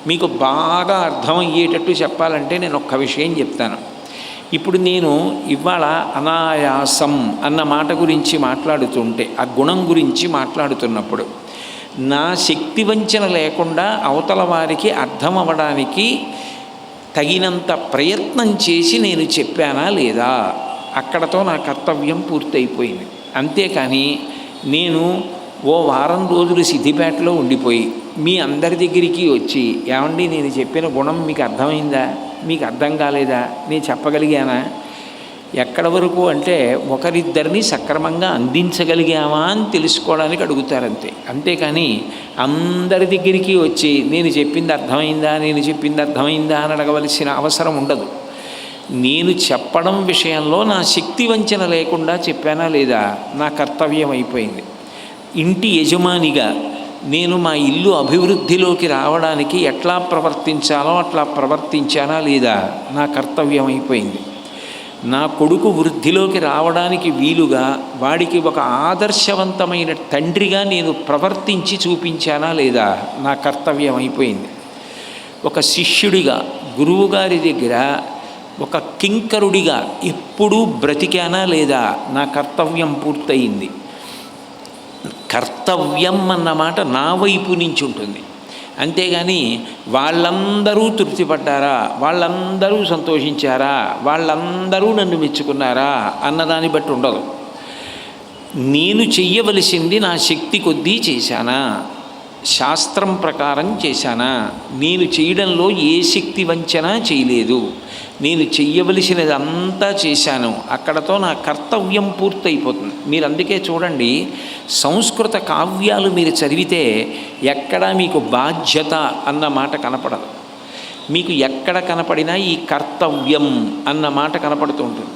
మీకు బాగా అర్థమయ్యేటట్టు చెప్పాలంటే నేను ఒక్క విషయం చెప్తాను. ఇప్పుడు నేను ఇవాళ అనాయాసం అన్న మాట గురించి మాట్లాడుతుంటే, ఆ గుణం గురించి మాట్లాడుతున్నప్పుడు నా శక్తి వంచన లేకుండా అవతల వారికి అర్థం అవ్వడానికి తగినంత ప్రయత్నం చేసి నేను చెప్పానా లేదా, అక్కడతో నా కర్తవ్యం పూర్తయిపోయింది. అంతేకాని నేను ఓ వారం రోజులు సిద్దిపేటలో ఉండిపోయి మీ అందరి దగ్గరికి వచ్చి, ఏమండి నేను చెప్పిన గుణం మీకు అర్థమైందా, మీకు అర్థం కాలేదా, నేను చెప్పగలిగానా, ఎక్కడ వరకు అంటే ఒకరిద్దరిని సక్రమంగా అందించగలిగామా అని తెలుసుకోవడానికి అడుగుతారంతే. అంతేకాని అందరి దగ్గరికి వచ్చి నేను చెప్పింది అర్థమైందా, నేను చెప్పింది అర్థమైందా అని అడగవలసిన అవసరం ఉండదు. నేను చెప్పడం విషయంలో నా శక్తి వంచన లేకుండా చెప్పానా లేదా, నా కర్తవ్యం అయిపోయింది. ఇంటి యజమానిగా నేను మా ఇల్లు అభివృద్ధిలోకి రావడానికి ఎట్లా ప్రవర్తించాలో అట్లా ప్రవర్తించానా లేదా, నా కర్తవ్యం అయిపోయింది. నా కొడుకు వృద్ధిలోకి రావడానికి వీలుగా వాడికి ఒక ఆదర్శవంతమైన తండ్రిగా నేను ప్రవర్తించి చూపించానా లేదా, నా కర్తవ్యం అయిపోయింది. ఒక శిష్యుడిగా గురువుగారి దగ్గర ఒక కింకరుడిగా ఎప్పుడూ బ్రతికానా లేదా, నా కర్తవ్యం పూర్తయింది. కర్తవ్యం అన్నమాట నా వైపు నుంచి ఉంటుంది. అంతేగాని వాళ్ళందరూ తృప్తిపడ్డారా, వాళ్ళందరూ సంతోషించారా, వాళ్ళందరూ నన్ను మెచ్చుకున్నారా అన్నదాన్ని బట్టి ఉండదు. నేను చెయ్యవలసింది నా శక్తి కొద్దీ చేశానా, శాస్త్రం ప్రకారం చేశానా, నేను చేయడంలో ఏ శక్తి వంచన చేయలేదు, నేను చెయ్యవలసినది అంతా చేశాను, అక్కడతో నా కర్తవ్యం పూర్తయిపోతుంది. మీరు అందుకే చూడండి, సంస్కృత కావ్యాలు మీరు చదివితే ఎక్కడా మీకు బాధ్యత అన్న మాట కనపడదు. మీకు ఎక్కడ కనపడినా ఈ కర్తవ్యం అన్న మాట కనపడుతూ ఉంటుంది.